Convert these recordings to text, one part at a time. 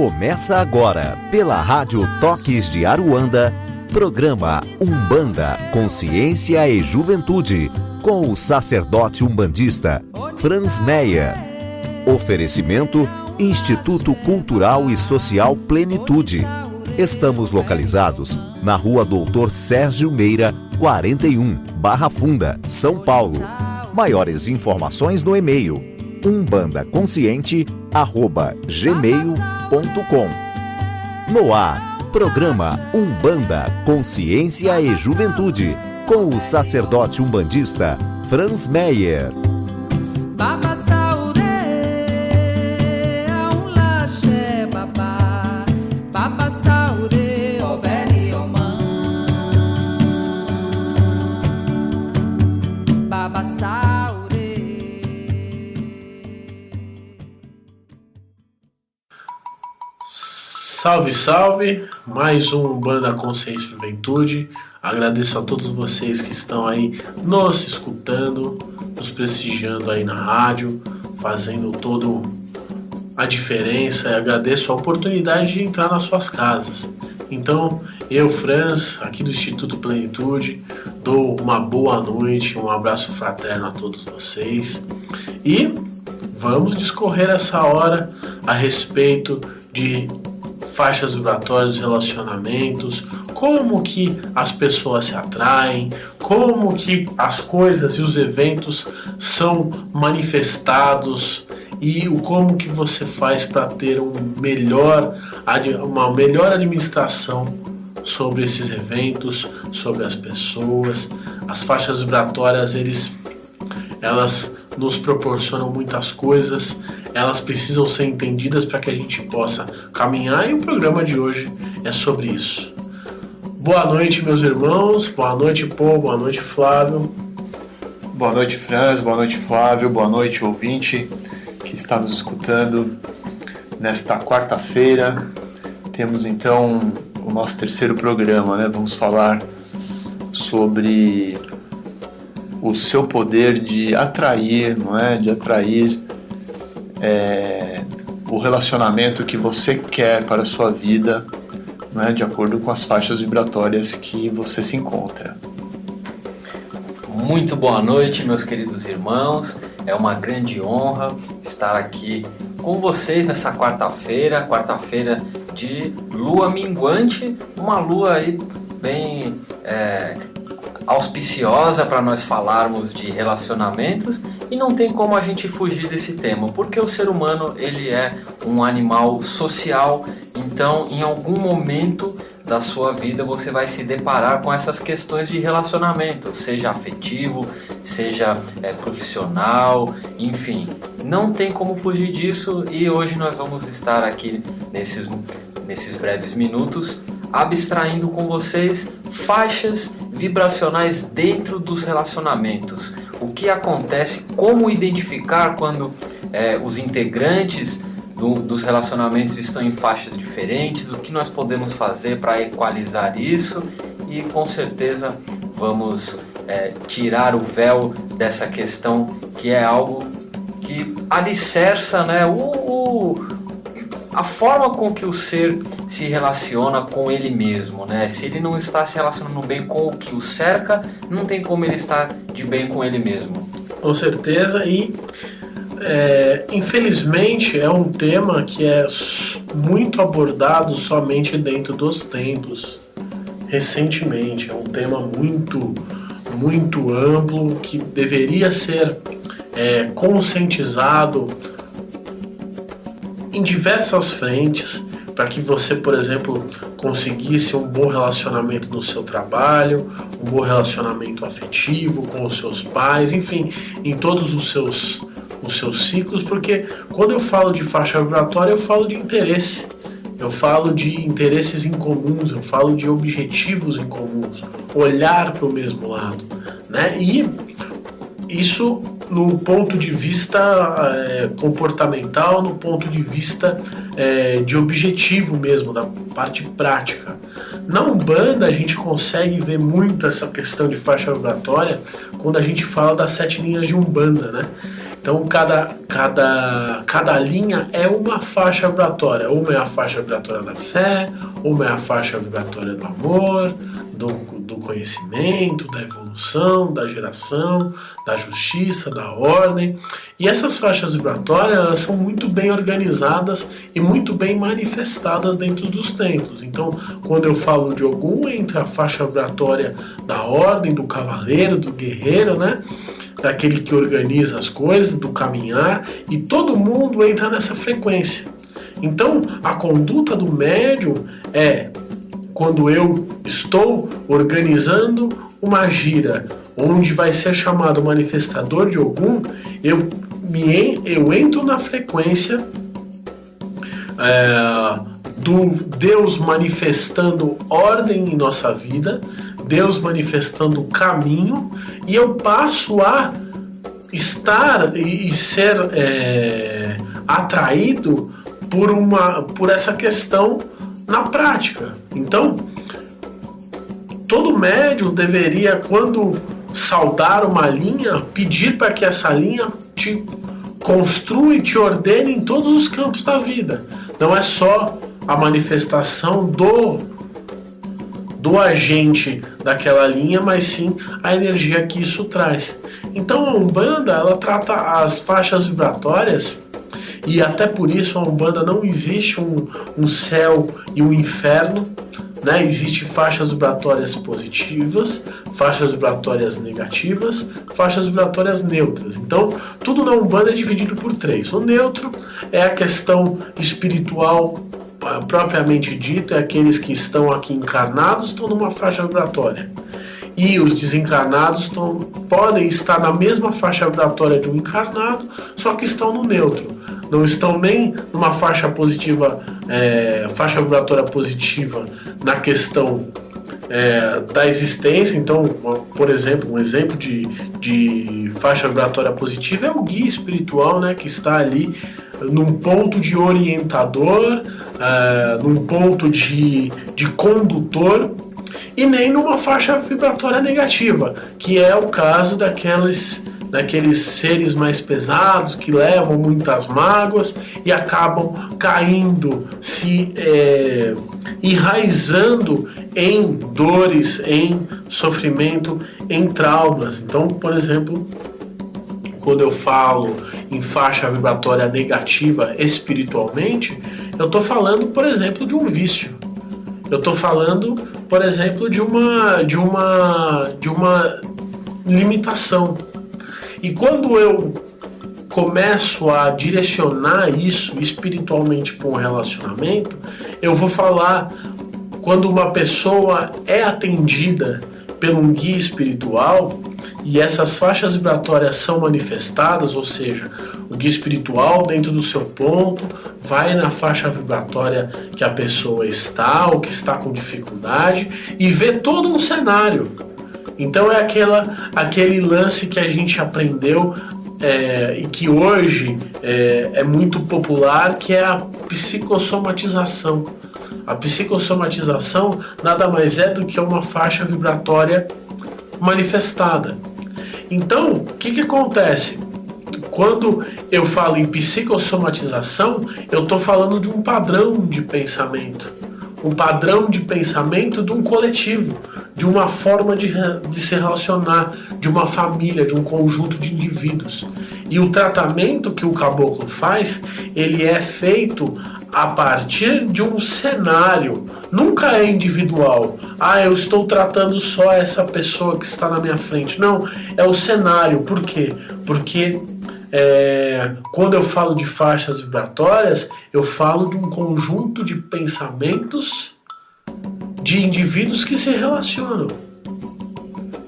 Começa agora, pela Rádio Toques de Aruanda, programa Umbanda, Consciência e Juventude, com o sacerdote umbandista Franz Meyer. Oferecimento Instituto Cultural e Social Plenitude. Estamos localizados na Rua Doutor Sérgio Meira, 41, Barra Funda, São Paulo. Maiores informações no e-mail umbandaconsciente@gmail.com. No ar, programa Umbanda, Consciência e Juventude, com o sacerdote umbandista Franz Meyer. Salve, salve! Mais um Umbanda Consciência e Juventude. Agradeço a todos vocês que estão aí nos escutando, nos prestigiando aí na rádio, fazendo toda a diferença. E agradeço a oportunidade de entrar nas suas casas. Então, eu, Franz, aqui do Instituto Plenitude, dou uma boa noite, um abraço fraterno a todos vocês. E vamos discorrer essa hora a respeito de faixas vibratórias, relacionamentos, como que as pessoas se atraem, como que as coisas e os eventos são manifestados e como que você faz para ter uma melhor administração sobre esses eventos, sobre as pessoas. As faixas vibratórias, elas nos proporcionam muitas coisas, elas precisam ser entendidas para que a gente possa caminhar, e o programa de hoje é sobre isso. Boa noite, meus irmãos, boa noite, Pô, boa noite, Flávio. Boa noite, Franz, boa noite, Flávio, boa noite, ouvinte que está nos escutando nesta quarta-feira. Temos então o nosso terceiro programa, né? Vamos falar sobre o seu poder de atrair, não é? De atrair o relacionamento que você quer para a sua vida, não é? De acordo com as faixas vibratórias que você se encontra. Muito boa noite, meus queridos irmãos. É uma grande honra estar aqui com vocês nessa quarta-feira de lua minguante, uma lua aí bem auspiciosa para nós falarmos de relacionamentos, e não tem como a gente fugir desse tema, porque o ser humano ele é um animal social. Então em algum momento da sua vida você vai se deparar com essas questões de relacionamento, seja afetivo, seja profissional, enfim, não tem como fugir disso. E hoje nós vamos estar aqui nesses breves minutos abstraindo com vocês faixas vibracionais dentro dos relacionamentos. O que acontece, como identificar quando os integrantes dos relacionamentos estão em faixas diferentes, o que nós podemos fazer para equalizar isso, e com certeza vamos tirar o véu dessa questão, que é algo que alicerça, né, a forma com que o ser se relaciona com ele mesmo, né? Se ele não está se relacionando bem com o que o cerca, não tem como ele estar de bem com ele mesmo. Com certeza, e infelizmente é um tema que é muito abordado somente dentro dos templos. Recentemente, é um tema muito, muito amplo que deveria ser conscientizado em diversas frentes, para que você, por exemplo, conseguisse um bom relacionamento no seu trabalho, um bom relacionamento afetivo com os seus pais, enfim, em todos os seus ciclos, porque quando eu falo de faixa vibratória, eu falo de interesse, eu falo de interesses em comuns, eu falo de objetivos em comuns, olhar para o mesmo lado, né? E isso no ponto de vista comportamental, no ponto de vista de objetivo mesmo, da parte prática. Na Umbanda a gente consegue ver muito essa questão de faixa vibratória quando a gente fala das 7 linhas de Umbanda, né? Então cada linha é uma faixa vibratória. Uma é a faixa vibratória da fé, uma é a faixa vibratória do amor, do conhecimento, da evolução, da geração, da justiça, da ordem. E essas faixas vibratórias, elas são muito bem organizadas e muito bem manifestadas dentro dos templos. Então, quando eu falo de Ogum, entra a faixa vibratória da ordem, do cavaleiro, do guerreiro, né? Daquele que organiza as coisas, do caminhar, e todo mundo entra nessa frequência. Então, a conduta do médium é quando eu estou organizando uma gira onde vai ser chamado manifestador de Ogum, eu entro na frequência do Deus manifestando ordem em nossa vida, Deus manifestando o caminho, e eu passo a estar e ser atraído por essa questão na prática. Então, todo médium deveria, quando saudar uma linha, pedir para que essa linha te construa e te ordene em todos os campos da vida. Não é só a manifestação do agente daquela linha, mas sim a energia que isso traz. Então a Umbanda, ela trata as faixas vibratórias, e até por isso a Umbanda não existe um céu e um inferno, né? Existem faixas vibratórias positivas, faixas vibratórias negativas, faixas vibratórias neutras. Então tudo na Umbanda é dividido por 3. O neutro é a questão espiritual propriamente dito, é aqueles que estão aqui encarnados, estão numa faixa vibratória. E os desencarnados podem estar na mesma faixa vibratória de um encarnado, só que estão no neutro. Não estão nem numa faixa positiva, faixa vibratória positiva na questão da existência. Então, por exemplo, um exemplo de faixa vibratória positiva é o guia espiritual, né, que está ali num ponto de orientador, num ponto de condutor, e nem numa faixa vibratória negativa, que é o caso daqueles seres mais pesados que levam muitas mágoas e acabam caindo, se enraizando em dores, em sofrimento, em traumas. Então, por exemplo, quando eu falo em faixa vibratória negativa espiritualmente, eu estou falando, por exemplo, de um vício. Eu estou falando, por exemplo, de uma limitação. E quando eu começo a direcionar isso espiritualmente para um relacionamento, eu vou falar quando uma pessoa é atendida por um guia espiritual e essas faixas vibratórias são manifestadas, ou seja, o guia espiritual dentro do seu ponto vai na faixa vibratória que a pessoa está ou que está com dificuldade e vê todo um cenário. Então é aquele lance que a gente aprendeu e que hoje é muito popular, que é a psicossomatização. A psicossomatização nada mais é do que uma faixa vibratória manifestada. Então, o que acontece? Quando eu falo em psicossomatização, eu estou falando de um padrão de pensamento. Um padrão de pensamento de um coletivo, de uma forma de se relacionar, de uma família, de um conjunto de indivíduos. E o tratamento que o caboclo faz, ele é feito a partir de um cenário, nunca é individual. Eu estou tratando só essa pessoa que está na minha frente. Não, é o cenário. Por quê? Porque quando eu falo de faixas vibratórias, eu falo de um conjunto de pensamentos de indivíduos que se relacionam,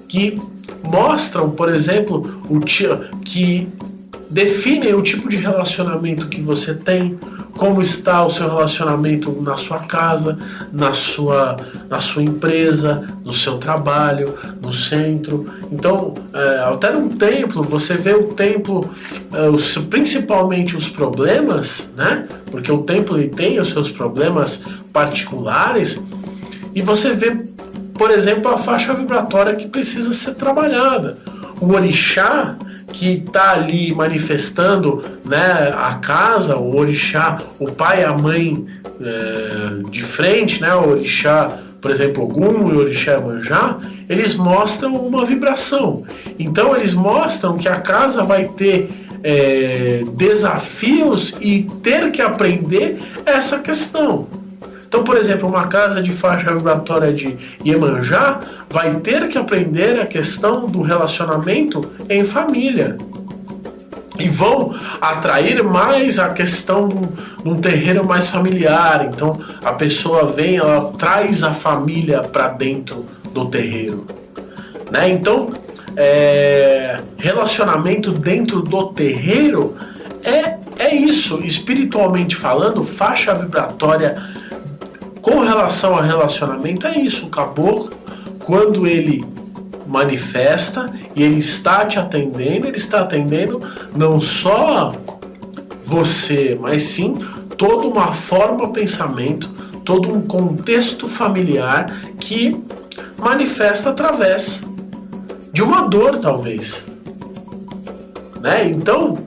que mostram, por exemplo, que definem o tipo de relacionamento que você tem, como está o seu relacionamento na sua casa, na sua empresa, no seu trabalho, no centro. Então, até num templo, você vê o templo, principalmente os problemas, né? Porque o templo ele tem os seus problemas particulares, e você vê, por exemplo, a faixa vibratória que precisa ser trabalhada. O orixá, que está ali manifestando, né, a casa, o orixá, o pai e a mãe de frente, né, o orixá, por exemplo, Ogum e o orixá Iemanjá, eles mostram uma vibração. Então eles mostram que a casa vai ter desafios e ter que aprender essa questão. Então, por exemplo, uma casa de faixa vibratória de Iemanjá vai ter que aprender a questão do relacionamento em família. E vão atrair mais a questão de um terreiro mais familiar. Então, a pessoa vem, ela traz a família para dentro do terreiro, né? Então, relacionamento dentro do terreiro é isso, espiritualmente falando, faixa vibratória com relação a relacionamento é isso. O caboclo, quando ele manifesta e ele está te atendendo, ele está atendendo não só você, mas sim toda uma forma de pensamento, todo um contexto familiar que manifesta através de uma dor, talvez, né? Então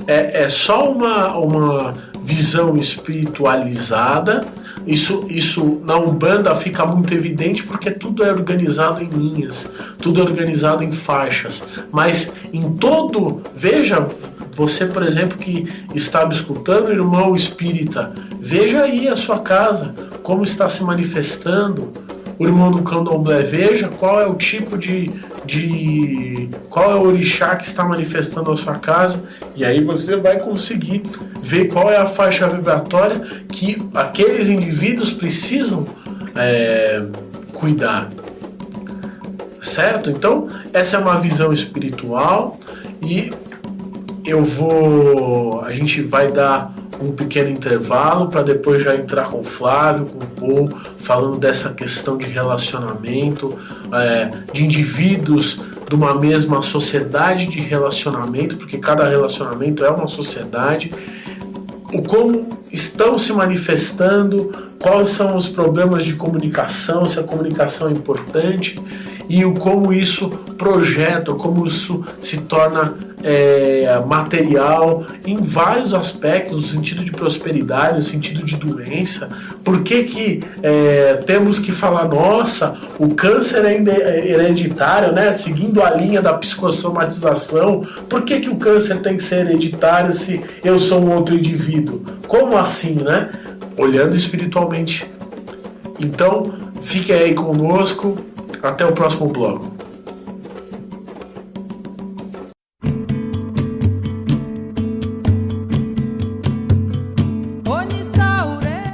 é só uma visão espiritualizada. Isso na Umbanda fica muito evidente porque tudo é organizado em linhas, tudo é organizado em faixas, mas em todo, veja, você, por exemplo, que está me escutando, irmão espírita, veja aí a sua casa, como está se manifestando. O irmão do Candomblé, veja qual é o tipo qual é o orixá que está manifestando a sua casa, e aí você vai conseguir ver qual é a faixa vibratória que aqueles indivíduos precisam cuidar, certo? Então essa é uma visão espiritual e a gente vai dar um pequeno intervalo para depois já entrar com o Flávio, com o Paul, falando dessa questão de relacionamento, de indivíduos de uma mesma sociedade de relacionamento, porque cada relacionamento é uma sociedade, o como estão se manifestando, quais são os problemas de comunicação, se a comunicação é importante, e o como isso projeta, como isso se torna material em vários aspectos, no sentido de prosperidade, no sentido de doença. Por que temos que falar, nossa, o câncer é hereditário, né? Seguindo a linha da psicossomatização, por que o câncer tem que ser hereditário se eu sou um outro indivíduo? Como assim, né? Olhando espiritualmente. Então, fique aí conosco, até o próximo bloco.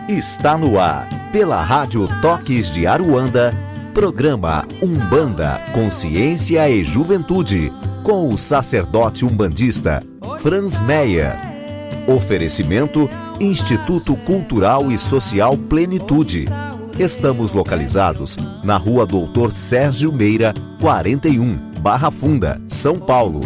Está no ar, pela Rádio Toques de Aruanda, programa Umbanda, Consciência e Juventude, com o sacerdote umbandista Franz Meyer. Oferecimento Instituto Cultural e Social Plenitude. Estamos localizados na Rua Doutor Sérgio Meira, 41, Barra Funda, São Paulo.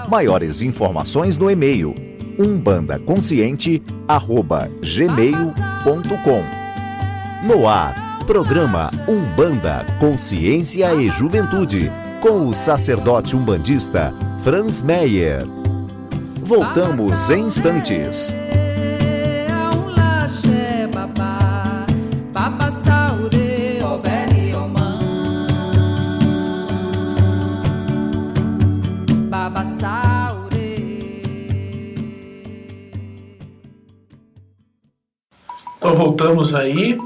Maiores informações no e-mail umbandaconsciente@gmail.com. No ar, programa Umbanda, Consciência e Juventude, com o sacerdote umbandista Franz Meyer. Voltamos em instantes. Então voltamos aí,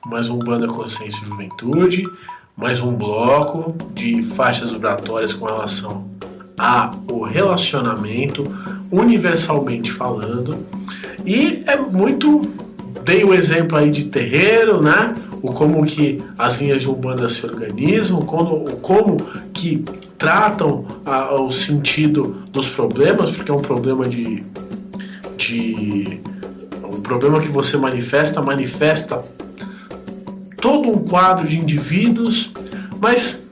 mais um Umbanda Consciência e Juventude, mais um bloco de faixas vibratórias com relação ao relacionamento, universalmente falando. E dei o exemplo aí de terreiro, né? O como que as linhas de Umbanda se organizam, como que tratam o sentido dos problemas, porque é um problema o problema que você manifesta todo um quadro de indivíduos. Mas,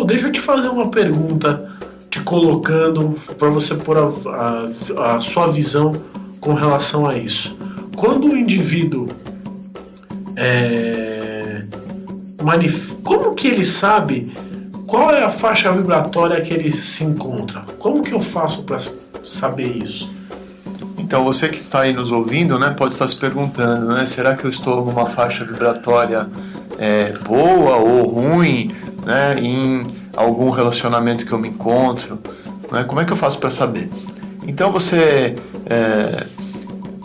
deixa eu te fazer uma pergunta, te colocando para você pôr a sua visão com relação a isso. Quando o indivíduo como que ele sabe qual é a faixa vibratória que ele se encontra? Como que eu faço para saber isso? Então, você que está aí nos ouvindo, né, pode estar se perguntando, né, será que eu estou numa faixa vibratória boa ou ruim, né, em algum relacionamento que eu me encontro, né, como é que eu faço para saber? Então, você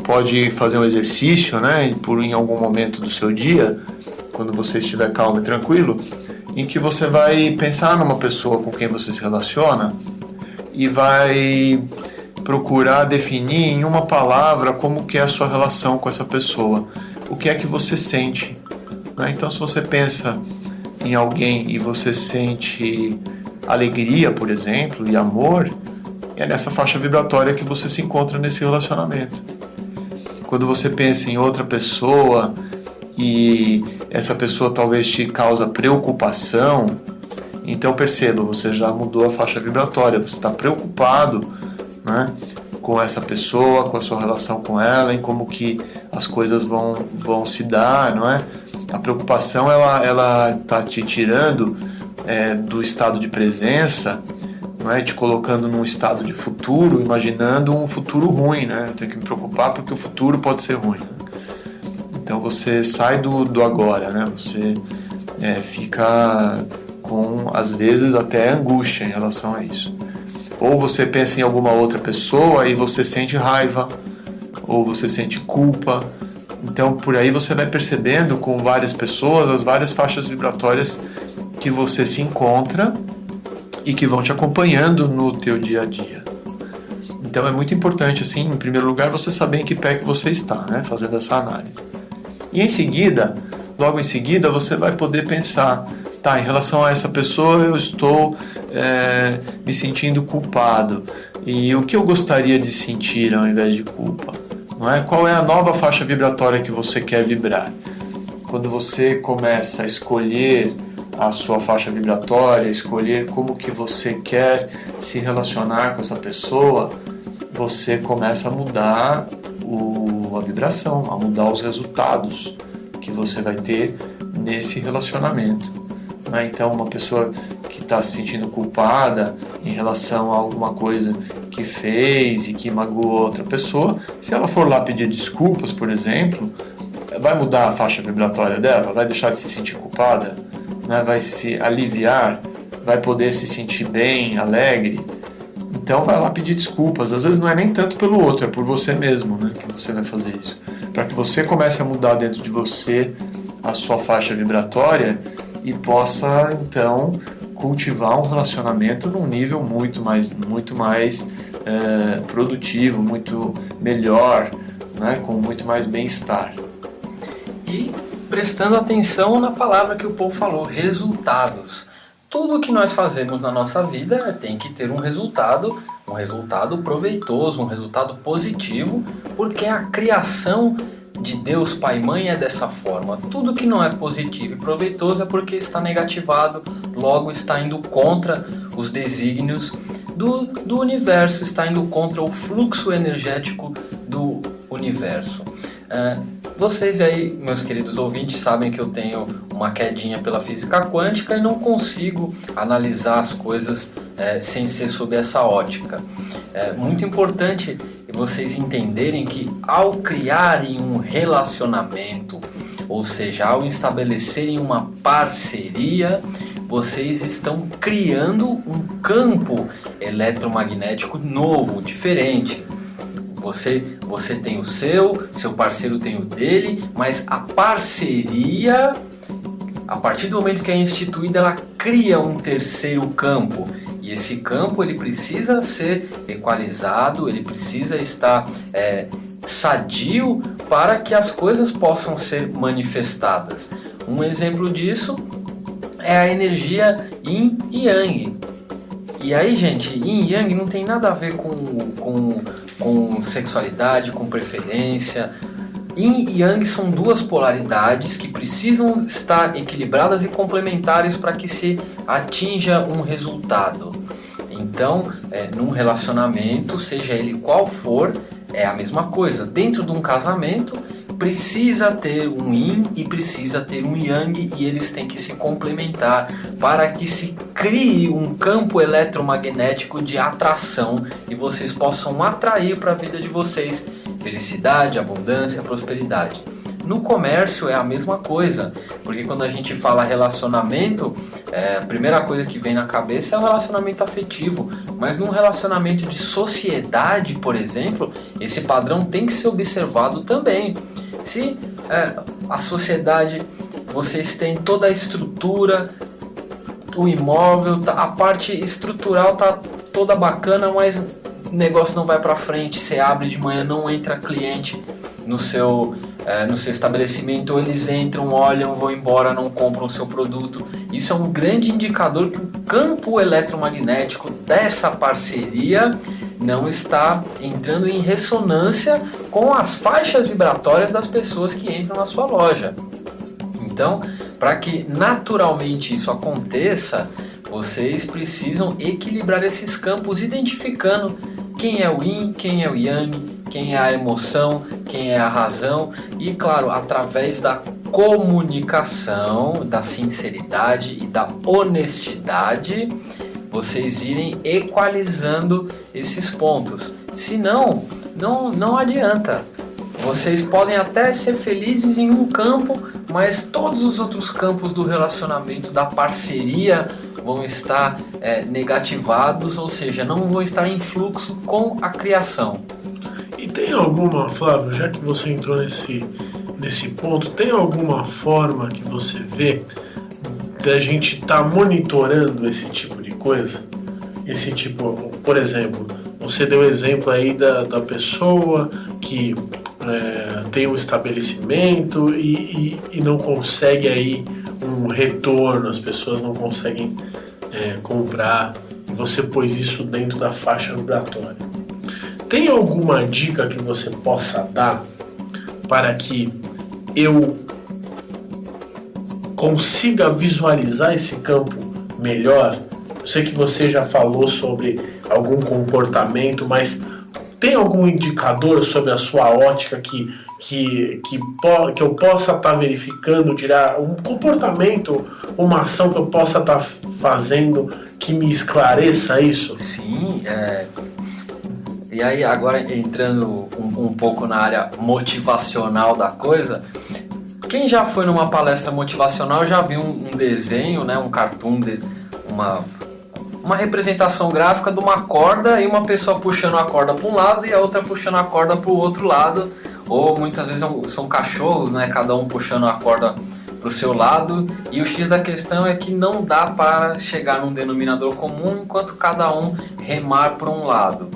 pode fazer um exercício, né, em algum momento do seu dia, quando você estiver calmo e tranquilo, em que você vai pensar numa pessoa com quem você se relaciona e vai procurar definir em uma palavra como que é a sua relação com essa pessoa, o que é que você sente, né? Então, se você pensa em alguém e você sente alegria, por exemplo, e amor, é nessa faixa vibratória que você se encontra nesse relacionamento. Quando você pensa em outra pessoa e essa pessoa talvez te causa preocupação, então perceba, você já mudou a faixa vibratória, você está preocupado, né, com essa pessoa, com a sua relação com ela, em como que as coisas vão se dar, não é? A preocupação, ela está te tirando do estado de presença, não é? Te colocando num estado de futuro, imaginando um futuro ruim, né? Eu tenho que me preocupar porque o futuro pode ser ruim, né? Então você sai do agora, né? Você fica com, às vezes, até angústia em relação a isso. Ou você pensa em alguma outra pessoa e você sente raiva, ou você sente culpa. Então, por aí você vai percebendo com várias pessoas as várias faixas vibratórias que você se encontra e que vão te acompanhando no teu dia a dia. Então, é muito importante, assim, em primeiro lugar, você saber em que pé que você está, né, fazendo essa análise. E em seguida, logo em seguida, você vai poder pensar, tá, em relação a essa pessoa eu estou me sentindo culpado. E o que eu gostaria de sentir ao invés de culpa? Não é? Qual é a nova faixa vibratória que você quer vibrar? Quando você começa a escolher a sua faixa vibratória, escolher como que você quer se relacionar com essa pessoa, você começa a mudar a vibração, a mudar os resultados que você vai ter nesse relacionamento. Então, uma pessoa que está se sentindo culpada em relação a alguma coisa que fez e que magoou outra pessoa, se ela for lá pedir desculpas, por exemplo, vai mudar a faixa vibratória dela, vai deixar de se sentir culpada, né? Vai se aliviar, vai poder se sentir bem, alegre. Então vai lá pedir desculpas. Às vezes não é nem tanto pelo outro, é por você mesmo, né, que você vai fazer isso. Para que você comece a mudar dentro de você a sua faixa vibratória e possa, então, cultivar um relacionamento num nível muito mais produtivo, muito melhor, né, com muito mais bem-estar. E prestando atenção na palavra que o Paul falou, resultados. Tudo que nós fazemos na nossa vida tem que ter um resultado proveitoso, um resultado positivo, porque a criação de Deus Pai e Mãe é dessa forma. Tudo que não é positivo e proveitoso é porque está negativado, logo está indo contra os desígnios do universo, está indo contra o fluxo energético do universo. Vocês aí, meus queridos ouvintes, sabem que eu tenho uma quedinha pela física quântica e não consigo analisar as coisas sem ser sob essa ótica. É muito importante vocês entenderem que ao criarem um relacionamento, ou seja, ao estabelecerem uma parceria, vocês estão criando um campo eletromagnético novo, diferente. Você tem o seu parceiro tem o dele, mas a parceria, a partir do momento que é instituída, ela cria um terceiro campo. E esse campo ele precisa ser equalizado, ele precisa estar sadio para que as coisas possam ser manifestadas. Um exemplo disso é a energia Yin e Yang. E aí, gente, Yin e Yang não tem nada a ver com sexualidade, com preferência. Yin e Yang são duas polaridades que precisam estar equilibradas e complementares para que se atinja um resultado. Então, num relacionamento, seja ele qual for, é a mesma coisa. Dentro de um casamento, precisa ter um yin e precisa ter um yang, e eles têm que se complementar para que se crie um campo eletromagnético de atração e vocês possam atrair para a vida de vocês felicidade, abundância, prosperidade. No comércio é a mesma coisa, porque quando a gente fala relacionamento, a primeira coisa que vem na cabeça é o relacionamento afetivo, mas num relacionamento de sociedade, por exemplo, esse padrão tem que ser observado também. Se a sociedade, vocês têm toda a estrutura, o imóvel, a parte estrutural tá toda bacana, mas o negócio não vai para frente, você abre de manhã, não entra cliente no seu estabelecimento, ou eles entram, olham, vão embora, não compram o seu produto. Isso é um grande indicador que o campo eletromagnético dessa parceria não está entrando em ressonância com as faixas vibratórias das pessoas que entram na sua loja. Então, para que naturalmente isso aconteça, vocês precisam equilibrar esses campos, identificando quem é o yin, quem é o yang, quem é a emoção, quem é a razão, e claro, através da comunicação, da sinceridade e da honestidade, vocês irem equalizando esses pontos. Senão, não adianta. Vocês podem até ser felizes em um campo, mas todos os outros campos do relacionamento, da parceria, vão estar negativados, ou seja, não vão estar em fluxo com a criação. E tem alguma, Flávio, já que você entrou nesse ponto, tem alguma forma que você vê da gente estar monitorando esse tipo de coisa? Esse tipo, por exemplo, você deu exemplo aí da pessoa que tem um estabelecimento e não consegue aí um retorno, as pessoas não conseguem comprar, e você pôs isso dentro da faixa vibratória. Tem alguma dica que você possa dar para que eu consiga visualizar esse campo melhor? Eu sei que você já falou sobre algum comportamento, mas tem algum indicador sobre a sua ótica que eu possa estar verificando, um comportamento, uma ação que eu possa estar fazendo que me esclareça isso? Sim, e aí agora entrando um pouco na área motivacional da coisa, quem já foi numa palestra motivacional já viu um desenho, né, um cartoon, uma representação gráfica de uma corda e uma pessoa puxando a corda para um lado e a outra puxando a corda para o outro lado, ou muitas vezes são cachorros, né, cada um puxando a corda para o seu lado, e o X da questão é que não dá para chegar num denominador comum enquanto cada um remar para um lado.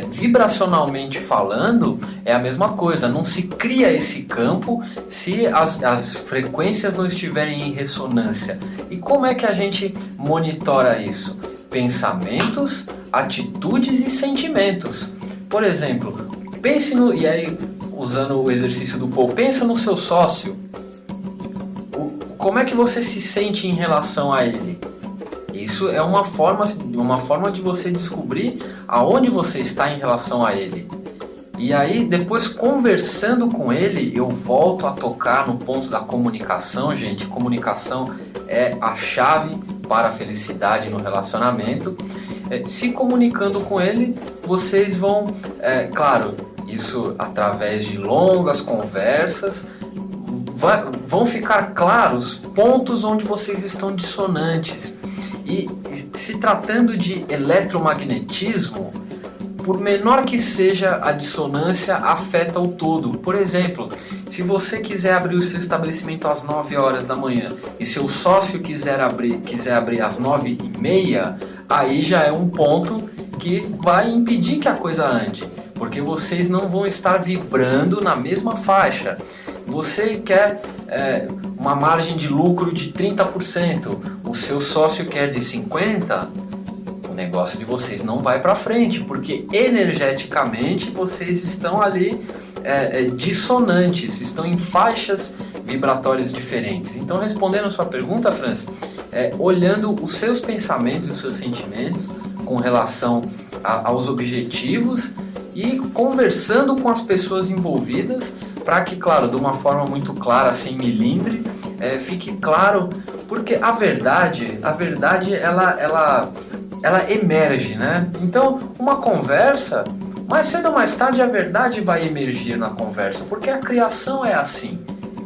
Vibracionalmente falando, é a mesma coisa, não se cria esse campo se as frequências não estiverem em ressonância. E como é que a gente monitora isso? Pensamentos, atitudes e sentimentos. Por exemplo, pense e aí usando o exercício do Paul, pensa no seu sócio. Como é que você se sente em relação a ele? Isso é uma forma de você descobrir aonde você está em relação a ele. E aí, depois conversando com ele, eu volto a tocar no ponto da comunicação, gente. Comunicação é a chave para a felicidade no relacionamento. Se comunicando com ele, vocês vão, claro, isso através de longas conversas, vão ficar claros pontos onde vocês estão dissonantes. E se tratando de eletromagnetismo, por menor que seja a dissonância, afeta o todo. Por exemplo, se você quiser abrir o seu estabelecimento às 9 horas da manhã e seu sócio quiser abrir às 9h30, aí já é um ponto que vai impedir que a coisa ande, porque vocês não vão estar vibrando na mesma faixa. Você quer uma margem de lucro de 30%, o seu sócio quer de 50%, o negócio de vocês não vai para frente, porque energeticamente vocês estão ali dissonantes, estão em faixas vibratórias diferentes. Então, respondendo a sua pergunta, Franz, olhando os seus pensamentos e os seus sentimentos com relação aos objetivos e conversando com as pessoas envolvidas, para que, claro, de uma forma muito clara, sem milindre, fique claro, porque a verdade ela emerge, né? Então, uma conversa, mais cedo ou mais tarde a verdade vai emergir na conversa, porque a criação é assim.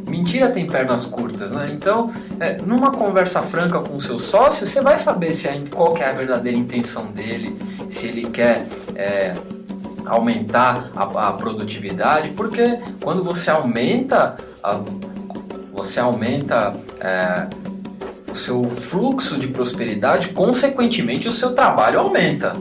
Mentira tem pernas curtas, né? Então, numa conversa franca com o seu sócio, você vai saber qual que é a verdadeira intenção dele, se ele quer aumentar a produtividade, porque quando você aumenta o seu fluxo de prosperidade, consequentemente o seu trabalho aumenta.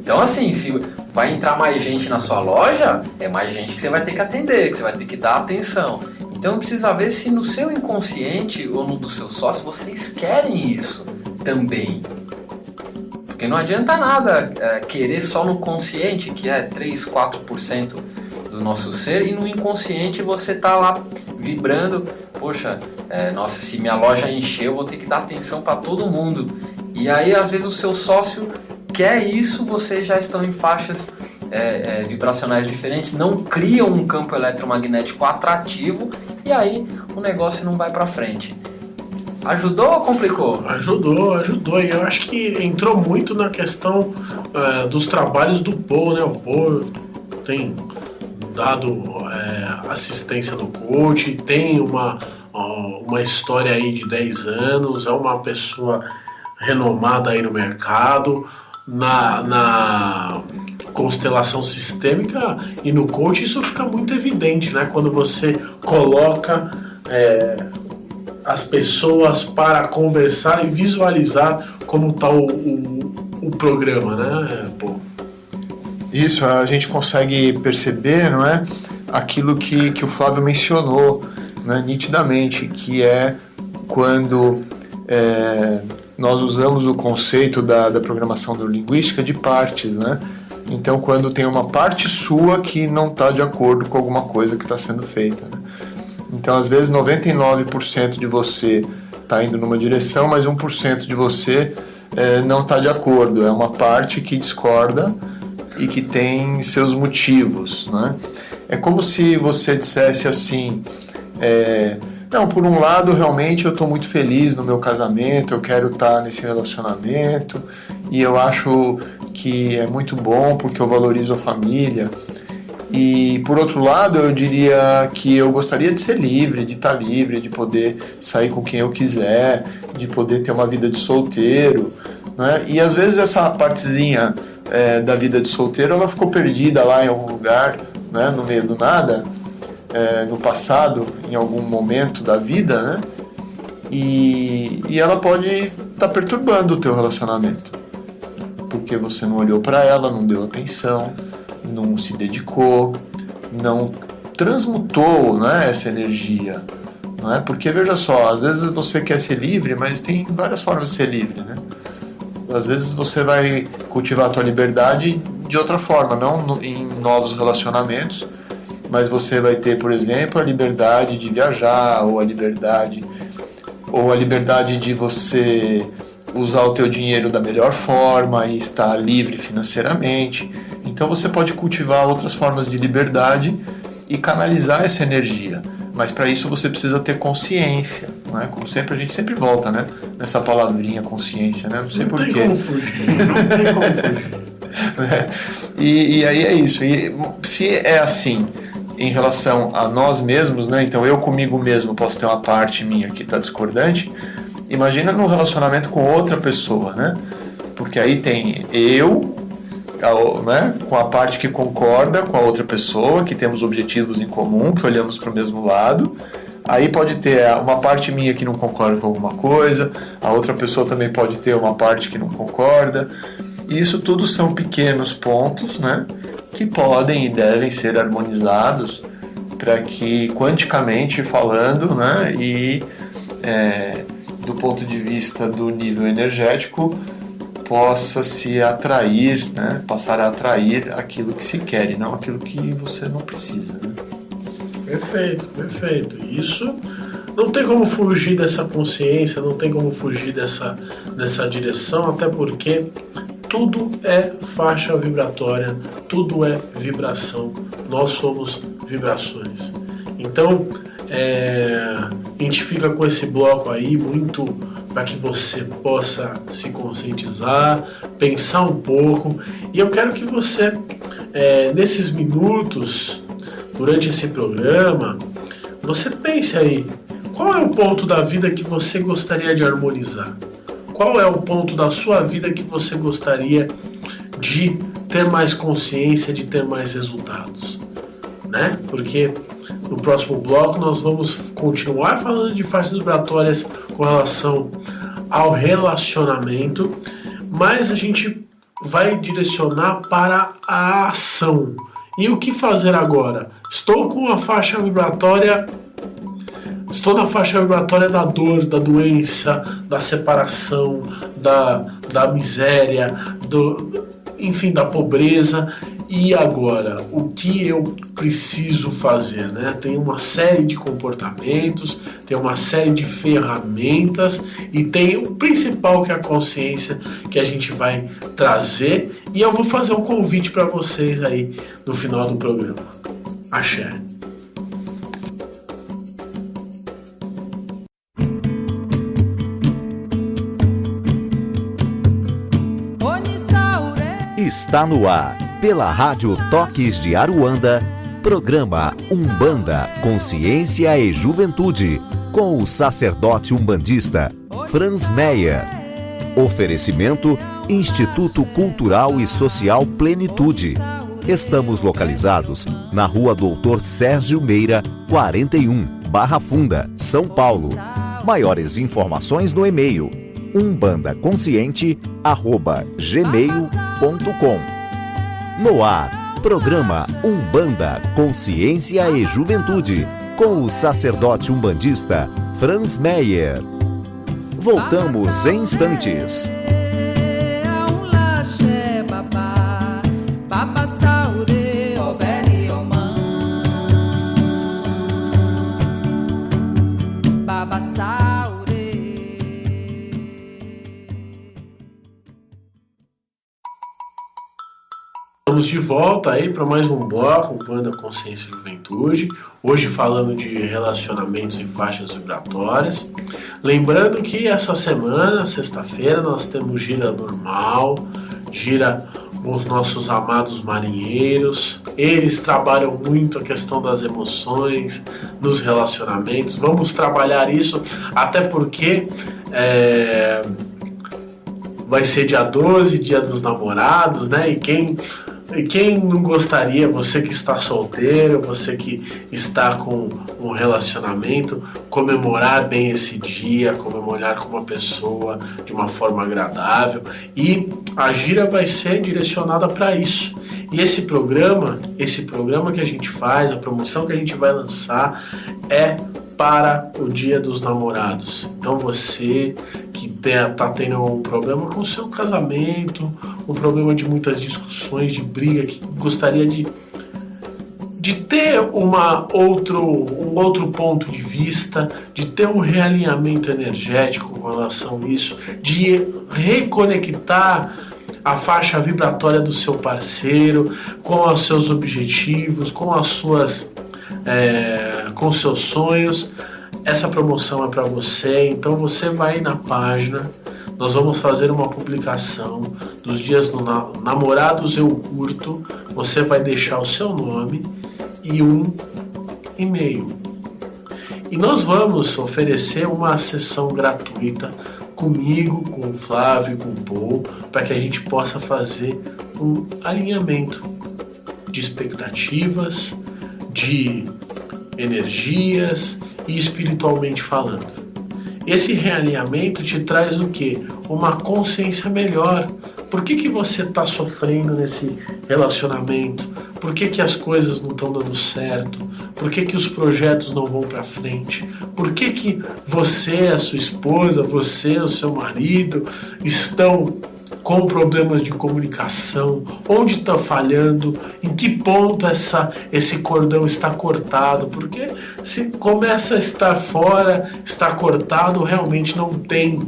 Então, assim, se vai entrar mais gente na sua loja, é mais gente que você vai ter que atender, que você vai ter que dar atenção. Então precisa ver se no seu inconsciente ou no do seu sócio vocês querem isso também. Porque não adianta nada querer só no consciente, que é 3, 4% do nosso ser, e no inconsciente você tá lá vibrando, poxa, nossa, se minha loja encher eu vou ter que dar atenção para todo mundo. E aí às vezes o seu sócio quer isso, vocês já estão em faixas vibracionais diferentes, não criam um campo eletromagnético atrativo, e aí o negócio não vai para frente. Ajudou ou complicou? Ajudou. E eu acho que entrou muito na questão dos trabalhos do Paul, né? O Paul tem dado assistência no coach, tem uma história aí de 10 anos, é uma pessoa renomada aí no mercado, na constelação sistêmica e no coach isso fica muito evidente, né? Quando você coloca as pessoas para conversar e visualizar como está o programa, né? Pô. Isso, a gente consegue perceber, não é? Aquilo que o Flávio mencionou, né, nitidamente, que é quando nós usamos o conceito da programação neurolinguística de partes, né? Então, quando tem uma parte sua que não está de acordo com alguma coisa que está sendo feita, né? Então, às vezes, 99% de você está indo numa direção, mas 1% de você não está de acordo. É uma parte que discorda e que tem seus motivos, né? É como se você dissesse assim... Não, por um lado, realmente eu estou muito feliz no meu casamento, eu quero estar nesse relacionamento e eu acho que é muito bom porque eu valorizo a família. E, por outro lado, eu diria que eu gostaria de ser livre, de estar livre, de poder sair com quem eu quiser, de poder ter uma vida de solteiro, né? E, às vezes, essa partezinha da vida de solteiro, ela ficou perdida lá em algum lugar, né, no meio do nada, no passado, em algum momento da vida, né? E ela pode estar perturbando o teu relacionamento, porque você não olhou para ela, não deu atenção, não se dedicou, não transmutou, né, essa energia, não é? Porque veja só, às vezes você quer ser livre, mas tem várias formas de ser livre, né? Às vezes você vai cultivar a tua liberdade de outra forma, não em novos relacionamentos, mas você vai ter, por exemplo, a liberdade de viajar, ou a liberdade de você usar o teu dinheiro da melhor forma e estar livre financeiramente. Então você pode cultivar outras formas de liberdade e canalizar essa energia. Mas para isso você precisa ter consciência, não é? Como sempre, a gente sempre volta, né, nessa palavrinha consciência, né? Não sei porquê. Não tem como fugir. E aí é isso. E se é assim em relação a nós mesmos, né? Então eu comigo mesmo posso ter uma parte minha que está discordante. Imagina num relacionamento com outra pessoa, né? Porque aí tem eu, né, com a parte que concorda com a outra pessoa, que temos objetivos em comum, que olhamos para o mesmo lado. Aí pode ter uma parte minha que não concorda com alguma coisa, a outra pessoa também pode ter uma parte que não concorda. E isso tudo são pequenos pontos, né, que podem e devem ser harmonizados para que, quanticamente falando, né, e do ponto de vista do nível energético, possa se atrair, né, passar a atrair aquilo que se quer e não aquilo que você não precisa, né? Perfeito. Isso não tem como fugir dessa consciência, não tem como fugir dessa direção, até porque tudo é faixa vibratória, tudo é vibração, nós somos vibrações. Então, a gente fica com esse bloco aí muito para que você possa se conscientizar, pensar um pouco, e eu quero que você, nesses minutos, durante esse programa, você pense aí, qual é o ponto da vida que você gostaria de harmonizar? Qual é o ponto da sua vida que você gostaria de ter mais consciência, de ter mais resultados? Né? Porque no próximo bloco nós vamos continuar falando de faixas vibratórias com relação ao relacionamento, mas a gente vai direcionar para a ação. E o que fazer agora? Estou com a faixa vibratória... Estou na faixa vibratória da dor, da doença, da separação, da miséria, enfim, da pobreza. E agora, o que eu preciso fazer? Né? Tem uma série de comportamentos, tem uma série de ferramentas e tem o principal, que é a consciência, que a gente vai trazer. E eu vou fazer um convite para vocês aí no final do programa. Axé. Está no ar, pela Rádio Toques de Aruanda, programa Umbanda, Consciência e Juventude, com o sacerdote umbandista Franz Meyer. Oferecimento Instituto Cultural e Social Plenitude. Estamos localizados na Rua Doutor Sérgio Meira, 41, Barra Funda, São Paulo. Maiores informações no e-mail umbandaconsciente@gmail.com. No ar, programa Umbanda, Consciência e Juventude, com o sacerdote umbandista Franz Meyer. Voltamos em instantes. Estamos de volta aí para mais um bloco, Umbanda, Consciência e Juventude. Hoje falando de relacionamentos e faixas vibratórias. Lembrando que essa semana, sexta-feira, nós temos gira normal, gira com os nossos amados marinheiros. Eles trabalham muito a questão das emoções, nos relacionamentos. Vamos trabalhar isso, até porque vai ser dia 12, dia dos namorados, né? E quem não gostaria, você que está solteiro, você que está com um relacionamento, comemorar bem esse dia, comemorar com uma pessoa de uma forma agradável. E a gira vai ser direcionada para isso. E esse programa que a gente faz, a promoção que a gente vai lançar é para o Dia dos Namorados. Então você que está tendo um problema com o seu casamento, um problema de muitas discussões, de briga, que gostaria de ter um outro ponto de vista, de ter um realinhamento energético com relação a isso, de reconectar a faixa vibratória do seu parceiro com os seus objetivos, com as suas com seus sonhos. Essa promoção é para você, então você vai na página, nós vamos fazer uma publicação dos dias do Namorados Eu Curto, você vai deixar o seu nome e um e-mail. E nós vamos oferecer uma sessão gratuita comigo, com o Flávio e com o Paul, para que a gente possa fazer um alinhamento de expectativas, de energias e espiritualmente falando. Esse realinhamento te traz o quê? Uma consciência melhor. Por que você está sofrendo nesse relacionamento? Por que as coisas não estão dando certo? Por que os projetos não vão para frente? Por que você, a sua esposa, você, o seu marido estão com problemas de comunicação? Onde está falhando? Em que ponto esse cordão está cortado? Porque se começa a estar fora, está cortado, realmente não tem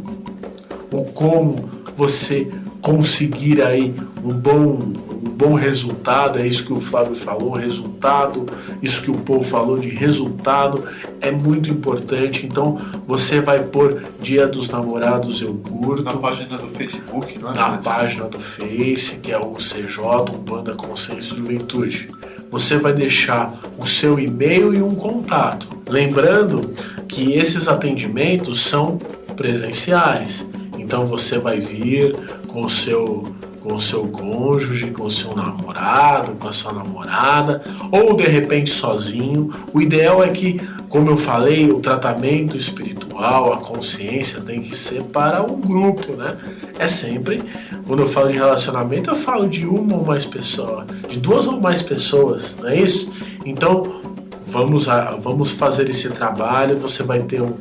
o como você conseguir aí um bom resultado, é isso que o Flávio falou, resultado, isso que o Paul falou de resultado, é muito importante. Então você vai pôr Dia dos Namorados Eu Curto. Na página do Facebook, não é? Na página do Face, que é o CJ, Umbanda Consciência e Juventude. Você vai deixar o seu e-mail e um contato. Lembrando que esses atendimentos são presenciais. Então você vai vir com o seu cônjuge, com o seu namorado, com a sua namorada, ou de repente sozinho. O ideal é que, como eu falei, o tratamento espiritual, a consciência tem que ser para um grupo, né? É sempre, quando eu falo de relacionamento, eu falo de uma ou mais pessoas, de duas ou mais pessoas, não é isso? Então, vamos fazer esse trabalho. Você vai ter um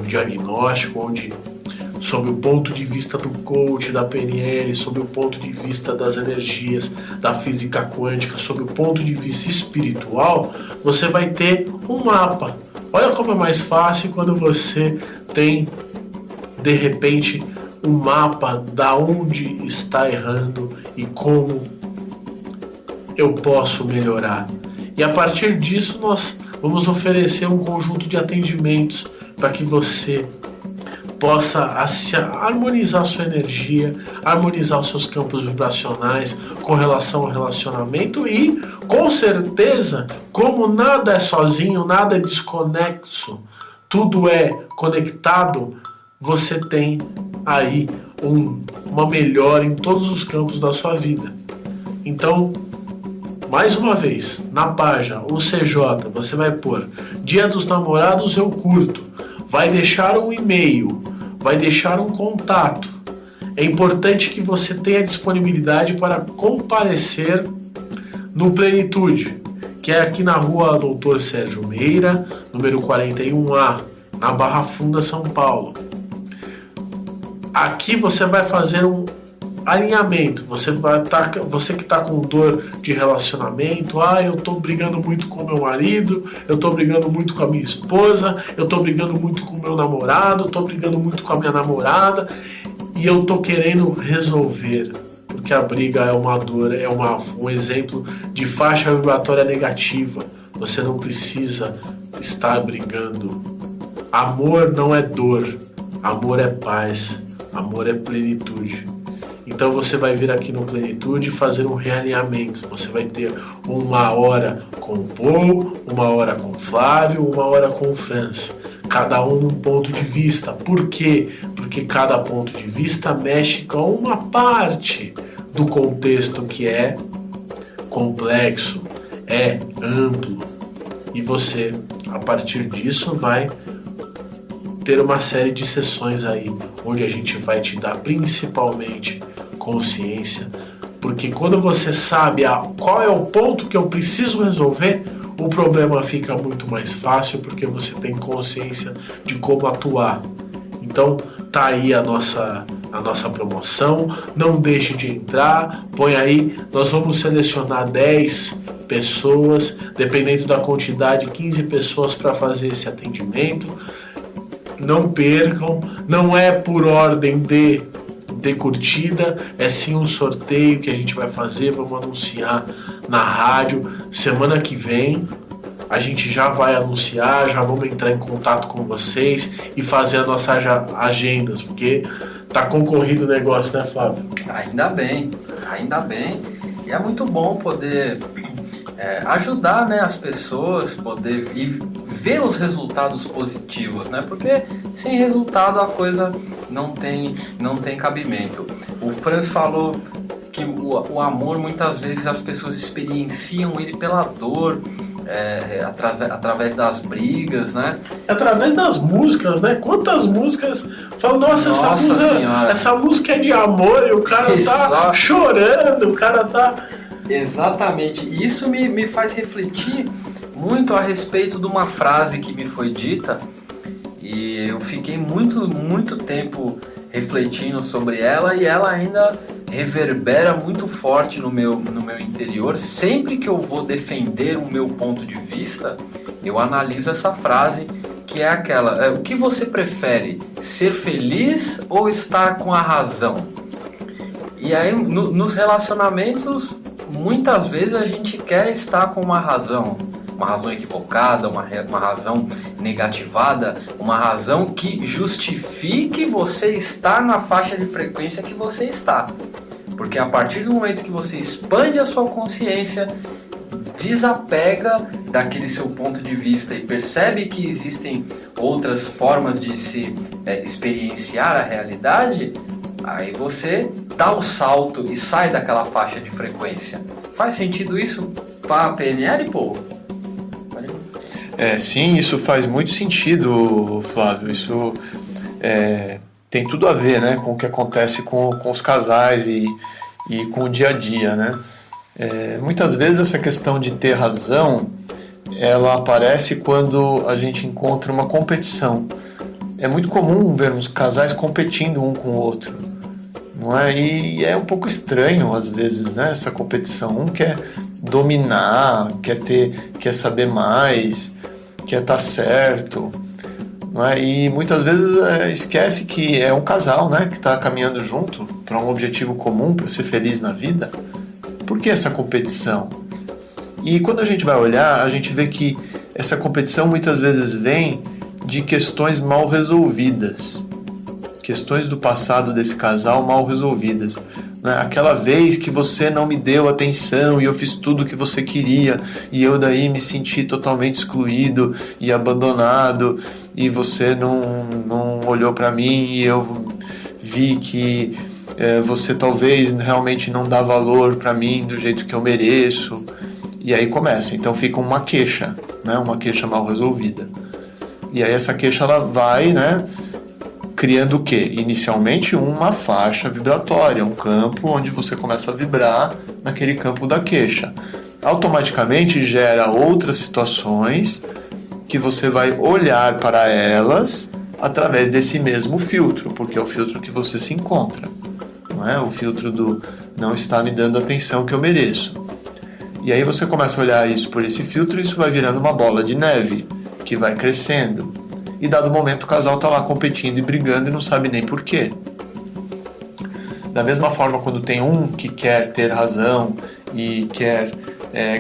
diagnóstico onde, sob o ponto de vista do coach, da PNL, sob o ponto de vista das energias, da física quântica, sob o ponto de vista espiritual, você vai ter um mapa. Olha como é mais fácil quando você tem, de repente, um mapa da onde está errando e como eu posso melhorar. E a partir disso nós vamos oferecer um conjunto de atendimentos para que você possa harmonizar sua energia, harmonizar os seus campos vibracionais com relação ao relacionamento e, com certeza, como nada é sozinho, nada é desconexo, tudo é conectado, você tem aí uma melhora em todos os campos da sua vida. Então, mais uma vez, na página, o CJ, você vai pôr Dia dos Namorados Eu Curto, vai deixar um e-mail, vai deixar um contato. É importante que você tenha disponibilidade para comparecer no Plenitude, que é aqui na rua Doutor Sérgio Meira, número 41A, na Barra Funda, São Paulo. Aqui você vai fazer um alinhamento. Você que está com dor de relacionamento, eu estou brigando muito com meu marido, eu estou brigando muito com a minha esposa, eu estou brigando muito com o meu namorado, estou brigando muito com a minha namorada e eu estou querendo resolver, porque a briga é uma dor, é um exemplo de faixa vibratória negativa. Você não precisa estar brigando. Amor não é dor, amor é paz, amor é plenitude. Então você vai vir aqui no Plenitude fazer um realinhamento. Você vai ter uma hora com o Paul, uma hora com o Flávio, uma hora com o Franz. Cada um num ponto de vista. Por quê? Porque cada ponto de vista mexe com uma parte do contexto que é complexo, é amplo. E você, a partir disso, vai ter uma série de sessões aí, onde a gente vai te dar principalmente consciência, porque quando você sabe qual é o ponto que eu preciso resolver, o problema fica muito mais fácil, porque você tem consciência de como atuar. Então tá aí a nossa promoção, não deixe de entrar, põe aí, nós vamos selecionar 10 pessoas, dependendo da quantidade, 15 pessoas para fazer esse atendimento. Não percam, não é por ordem de curtida, é sim um sorteio que a gente vai fazer, vamos anunciar na rádio. Semana que vem a gente já vai anunciar, já vamos entrar em contato com vocês e fazer as nossas agendas, porque tá concorrido o negócio, né, Flávio? Ainda bem. E é muito bom poder ajudar, né, as pessoas, poder ver os resultados positivos, né? Porque sem resultado a coisa não tem cabimento. O Franz falou que o amor, muitas vezes as pessoas experienciam ele pela dor, através das brigas, né? Através das músicas, né? Quantas músicas falam, nossa essa música é de amor e o cara tá chorando, o cara tá... Exatamente, isso me faz refletir muito a respeito de uma frase que me foi dita e eu fiquei muito tempo refletindo sobre ela e ela ainda reverbera muito forte no meu interior. Sempre que eu vou defender o meu ponto de vista, eu analiso essa frase, que é aquela: o que você prefere, ser feliz ou estar com a razão? E aí, nos relacionamentos, muitas vezes a gente quer estar com uma razão equivocada, uma razão negativada, uma razão que justifique você estar na faixa de frequência que você está. Porque a partir do momento que você expande a sua consciência, desapega daquele seu ponto de vista e percebe que existem outras formas de se experienciar a realidade, aí você dá o salto e sai daquela faixa de frequência. Faz sentido isso para a PNL, pô? Sim, isso faz muito sentido, Flávio. Isso tem tudo a ver, né, com o que acontece com os casais e com o dia a dia, né? Muitas vezes essa questão de ter razão, ela aparece quando a gente encontra uma competição. É muito comum vermos casais competindo um com o outro, não é? E é um pouco estranho às vezes, né, essa competição. Um quer dominar, quer saber mais, quer estar certo, não é? E muitas vezes esquece que é um casal, né, que está caminhando junto para um objetivo comum, para ser feliz na vida. Por que essa competição? E quando a gente vai olhar, a gente vê que essa competição muitas vezes vem de questões mal resolvidas, questões do passado desse casal mal resolvidas. Aquela vez que você não me deu atenção e eu fiz tudo o que você queria e eu daí me senti totalmente excluído e abandonado e você não olhou para mim e eu vi que você talvez realmente não dá valor para mim do jeito que eu mereço. E aí começa, então fica uma queixa, né? Uma queixa mal resolvida. E aí essa queixa ela vai, né, criando o quê? Inicialmente uma faixa vibratória, um campo onde você começa a vibrar naquele campo da queixa. Automaticamente gera outras situações que você vai olhar para elas através desse mesmo filtro, porque é o filtro que você se encontra, não é? O filtro do não está me dando a atenção que eu mereço. E aí você começa a olhar isso por esse filtro e isso vai virando uma bola de neve que vai crescendo. E dado momento o casal está lá competindo e brigando e não sabe nem por quê. Da mesma forma, quando tem um que quer ter razão e quer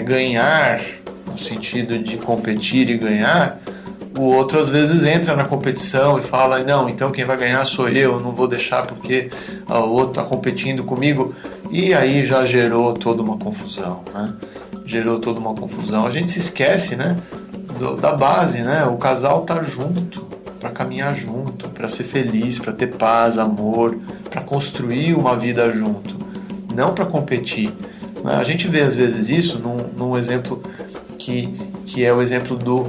ganhar, no sentido de competir e ganhar, o outro às vezes entra na competição e fala, não, então quem vai ganhar sou eu, não vou deixar porque o outro está competindo comigo. E aí já gerou toda uma confusão, né? Gerou toda uma confusão. A gente se esquece, né, da base, né? O casal tá junto, para caminhar junto, para ser feliz, para ter paz, amor, para construir uma vida junto, não para competir. A gente vê às vezes isso num exemplo que é o exemplo do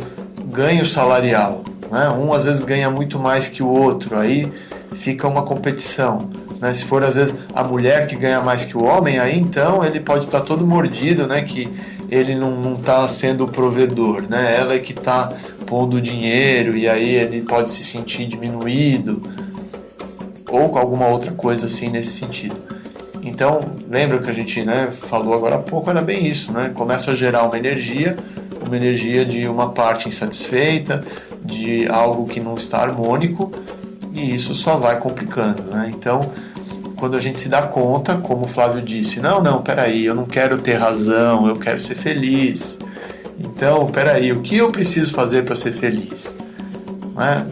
ganho salarial, né? Um às vezes ganha muito mais que o outro, aí fica uma competição, né? Se for às vezes a mulher que ganha mais que o homem, aí então ele pode estar todo mordido, né? Que ele não está sendo o provedor, né? Ela é que está pondo dinheiro e aí ele pode se sentir diminuído ou com alguma outra coisa assim nesse sentido. Então, lembra que a gente, né, falou agora há pouco, era bem isso, né? Começa a gerar uma energia de uma parte insatisfeita, de algo que não está harmônico, e isso só vai complicando, né? Então, quando a gente se dá conta, como o Flávio disse, não, peraí, eu não quero ter razão, eu quero ser feliz. Então, peraí, o que eu preciso fazer para ser feliz? Né?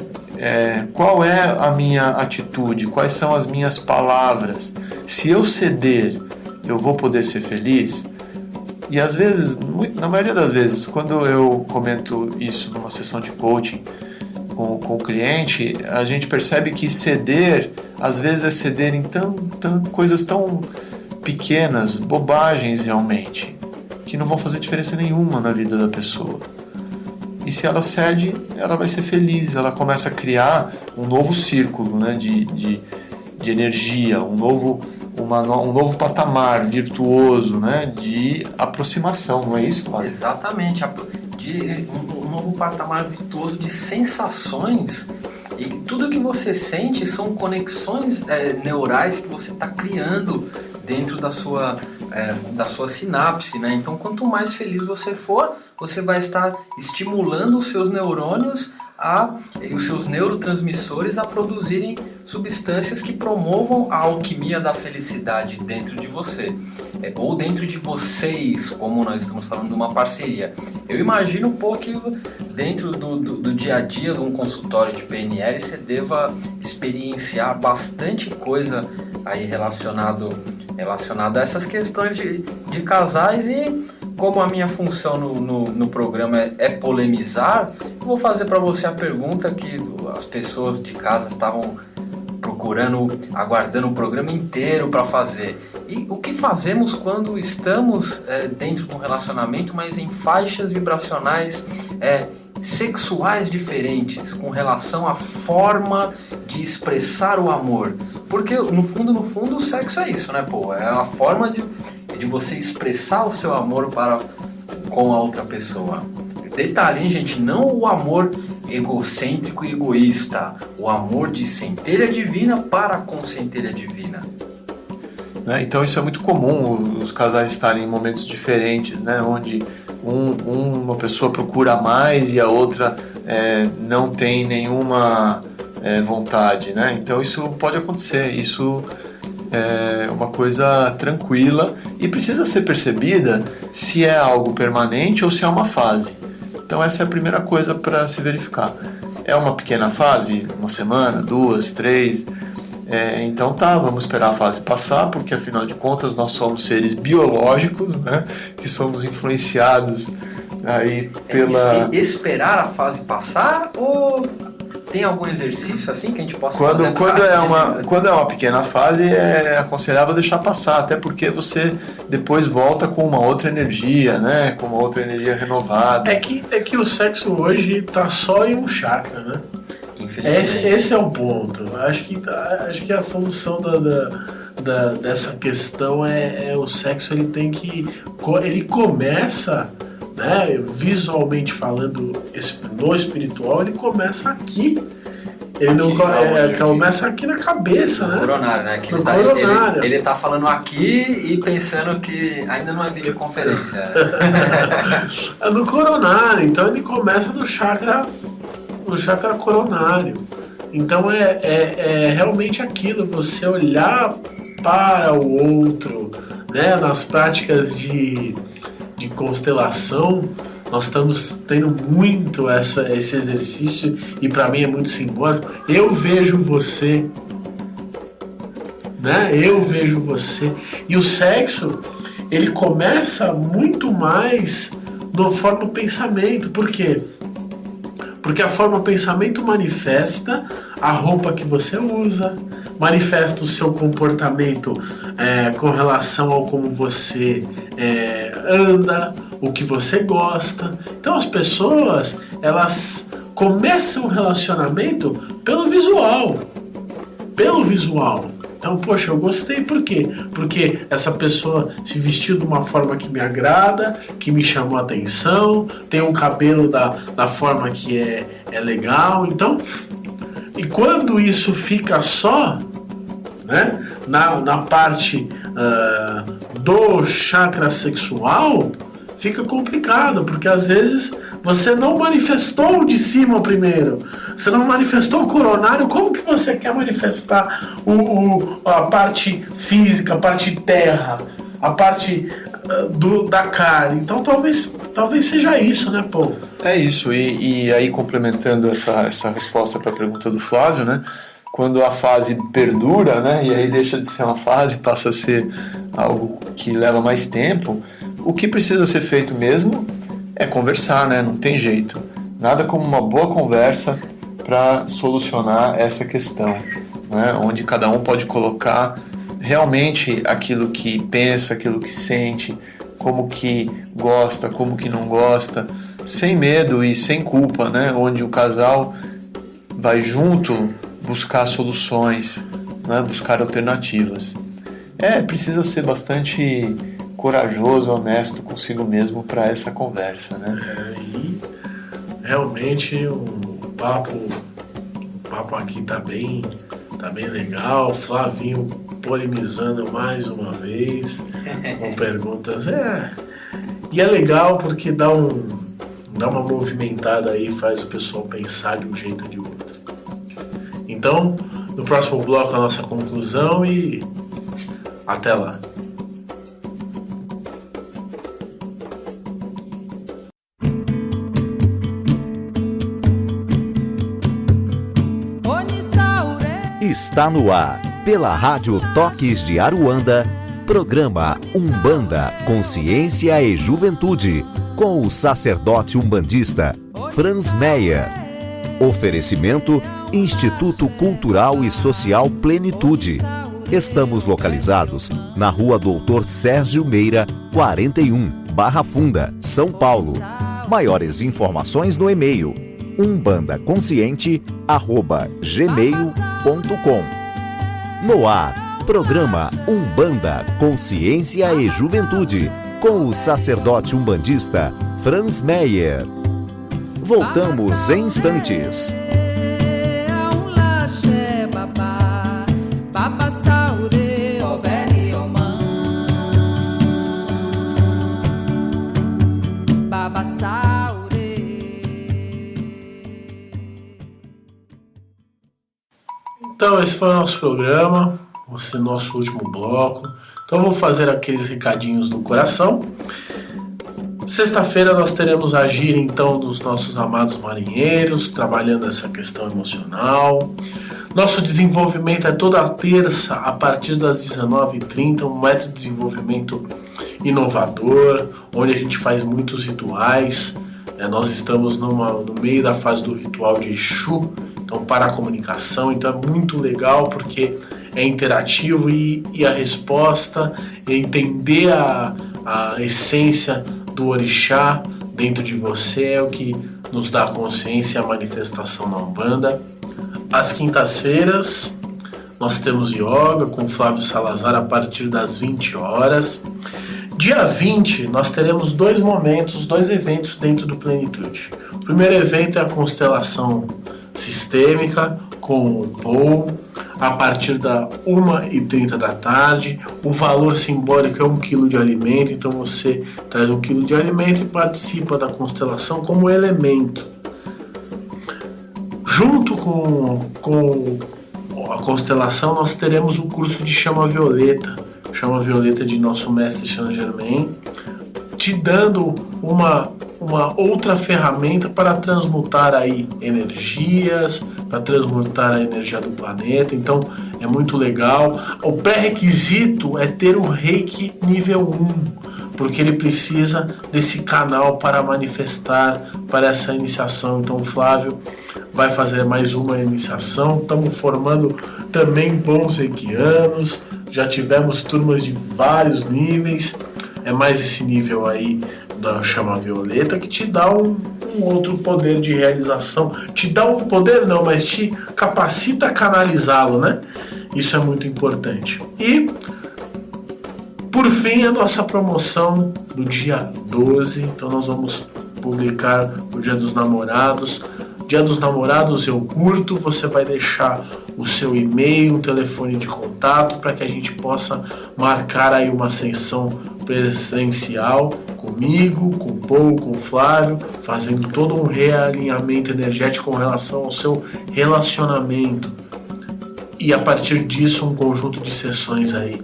Qual é a minha atitude? Quais são as minhas palavras? Se eu ceder, eu vou poder ser feliz? E às vezes, na maioria das vezes, quando eu comento isso numa sessão de coaching com o cliente, a gente percebe que ceder, às vezes é ceder em coisas tão pequenas, bobagens realmente, que não vão fazer diferença nenhuma na vida da pessoa. E se ela cede, ela vai ser feliz, ela começa a criar um novo círculo, né, de energia, um novo patamar virtuoso, né, de aproximação, não é isso, Flávio? Exatamente, um novo patamar virtuoso de sensações, e tudo que você sente são conexões neurais que você está criando dentro da sua da sua sinapse, né? Então, quanto mais feliz você for, você vai estar estimulando os seus neurônios e os seus neurotransmissores a produzirem substâncias que promovam a alquimia da felicidade dentro de você, ou dentro de vocês, como nós estamos falando de uma parceria. Eu imagino um pouco que dentro do dia a dia de um consultório de PNL você deva experienciar bastante coisa aí relacionado a essas questões de casais. E como a minha função no programa é polemizar, eu vou fazer para você a pergunta que as pessoas de casa estavam aguardando o programa inteiro para fazer. E o que fazemos quando estamos dentro de um relacionamento, mas em faixas vibracionais sexuais diferentes, com relação à forma de expressar o amor? Porque no fundo o sexo é isso, né, pô? É a forma de você expressar o seu amor com a outra pessoa. Detalhe, hein, gente? Não o amor egocêntrico e egoísta. O amor de centelha divina para com centelha divina. Então isso é muito comum, os casais estarem em momentos diferentes, né? Onde uma pessoa procura mais e a outra não tem nenhuma vontade, né? Então isso pode acontecer, isso é uma coisa tranquila e precisa ser percebida se é algo permanente ou se é uma fase. Então essa é a primeira coisa para se verificar. É uma pequena fase, uma semana, 2, 3... então vamos esperar a fase passar, porque afinal de contas nós somos seres biológicos, né, que somos influenciados aí pela... Esperar a fase passar, ou tem algum exercício assim que a gente possa fazer? Quando é uma pequena fase, é aconselhável deixar passar, até porque você depois volta com uma outra energia, né, com uma outra energia renovada. É que o sexo hoje tá só em um chakra, né? Esse é o ponto. Acho que a solução dessa questão é o sexo. Ele começa, né, visualmente falando, no espiritual, ele começa aqui. Ele não começa aqui na cabeça, né? Coronário, né? Que ele tá falando aqui e pensando que ainda não é videoconferência. É no coronário. Então ele começa no chakra coronário. Então é realmente aquilo, você olhar para o outro, né? Nas práticas de constelação, nós estamos tendo muito esse exercício, e para mim é muito simbólico. Eu vejo você, né? Eu vejo você. E o sexo, ele começa muito mais na forma do pensamento. Por quê? Porque a forma do pensamento manifesta a roupa que você usa, manifesta o seu comportamento com relação ao como você anda, o que você gosta. Então as pessoas, elas começam o relacionamento pelo visual. Então, poxa, eu gostei, por quê? Porque essa pessoa se vestiu de uma forma que me agrada, que me chamou a atenção, tem um cabelo da forma que é legal. Então, e quando isso fica só, né, na parte do chakra sexual, fica complicado, porque às vezes você não manifestou o de cima primeiro. Você não manifestou o coronário. Como que você quer manifestar a parte física, a parte terra, a parte da carne? Então talvez seja isso, né, Paul? É isso, e aí complementando essa resposta para a pergunta do Flávio, né? Quando a fase perdura, né, e aí deixa de ser uma fase, passa a ser algo que leva mais tempo, o que precisa ser feito mesmo é conversar, né? Não tem jeito. Nada como uma boa conversa para solucionar essa questão, né? Onde cada um pode colocar realmente aquilo que pensa, aquilo que sente, como que gosta, como que não gosta, sem medo e sem culpa, né? Onde o casal vai junto buscar soluções, né? Buscar alternativas. Precisa ser bastante corajoso, honesto consigo mesmo para essa conversa, né? E realmente o papo aqui tá bem legal. Flavinho polemizando mais uma vez, com perguntas. E é legal porque dá uma movimentada aí, faz o pessoal pensar de um jeito ou de outro. Então, no próximo bloco a nossa conclusão e até lá. Está no ar, pela Rádio Toques de Aruanda, programa Umbanda, Consciência e Juventude, com o sacerdote umbandista Franz Meyer. Oferecimento Instituto Cultural e Social Plenitude. Estamos localizados na Rua Doutor Sérgio Meira, 41, Barra Funda, São Paulo. Maiores informações no e-mail umbandaconsciente@gmail.com. No ar, programa Umbanda, Consciência e Juventude, com o sacerdote umbandista Franz Meyer. Voltamos em instantes. Então, esse foi o nosso programa, esse nosso último bloco. Então, eu vou fazer aqueles recadinhos do coração. Sexta-feira nós teremos a gira, então, dos nossos amados marinheiros, trabalhando essa questão emocional. Nosso desenvolvimento é toda terça, a partir das 19h30, um método de desenvolvimento inovador, onde a gente faz muitos rituais. Nós estamos no meio da fase do ritual de Exu, então para a comunicação, então é muito legal porque é interativo e a resposta, entender a essência do orixá dentro de você é o que nos dá a consciência e a manifestação na Umbanda. Às quintas-feiras nós temos yoga com Flávio Salazar a partir das 20 horas. Dia 20 nós teremos dois eventos dentro do Plenitude. O primeiro evento é a constelação sistêmica com o Paul, a partir da 1h30 da tarde. O valor simbólico é 1 kg de alimento, então você traz 1 kg de alimento e participa da constelação como elemento. Junto com a constelação, nós teremos o curso de Chama Violeta de nosso mestre Saint Germain, te dando uma outra ferramenta para transmutar aí energias, para transmutar a energia do planeta. Então é muito legal. O pré-requisito é ter o Reiki nível 1, porque ele precisa desse canal para manifestar para essa iniciação. Então o Flávio vai fazer mais uma iniciação. Estamos formando também bons reikianos, já tivemos turmas de vários níveis. É mais esse nível aí da Chama Violeta que te dá um outro poder de realização. Te dá um poder não, mas te capacita a canalizá-lo, né? Isso é muito importante. E, por fim, a nossa promoção do dia 12. Então nós vamos publicar o Dia dos Namorados. Dia dos Namorados eu curto, você vai deixar o seu e-mail, um telefone de contato para que a gente possa marcar aí uma sessão presencial comigo, com o Paul, com o Flávio, fazendo todo um realinhamento energético com relação ao seu relacionamento. E a partir disso um conjunto de sessões aí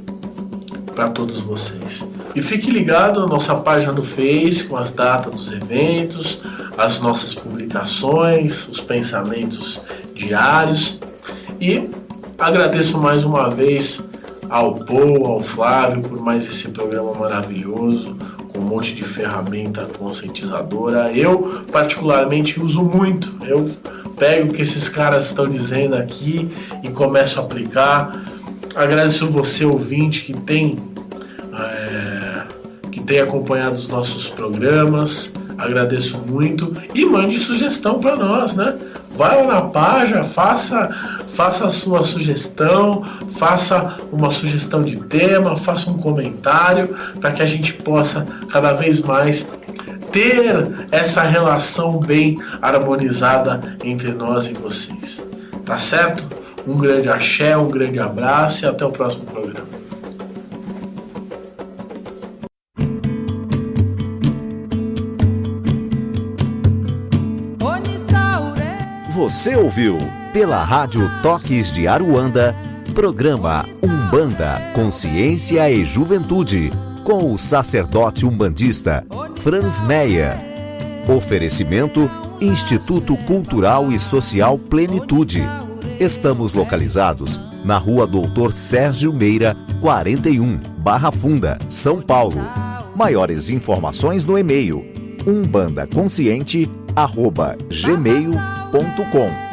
para todos vocês. E fique ligado na nossa página do Face com as datas dos eventos, as nossas publicações, os pensamentos diários. E agradeço mais uma vez ao Paul, ao Flávio, por mais esse programa maravilhoso, com um monte de ferramenta conscientizadora. Eu, particularmente, uso muito. Eu pego o que esses caras estão dizendo aqui e começo a aplicar. Agradeço você, ouvinte, que tem acompanhado os nossos programas. Agradeço muito e mande sugestão para nós, né? Vai lá na página, faça a sua sugestão, faça uma sugestão de tema, faça um comentário para que a gente possa cada vez mais ter essa relação bem harmonizada entre nós e vocês. Tá certo? Um grande axé, um grande abraço e até o próximo programa. Você ouviu, pela Rádio Toques de Aruanda, programa Umbanda, Consciência e Juventude, com o sacerdote umbandista Franz Meyer. Oferecimento Instituto Cultural e Social Plenitude. Estamos localizados na Rua Doutor Sérgio Meira, 41, Barra Funda, São Paulo. Maiores informações no e-mail umbandaconsciente@gmail.com.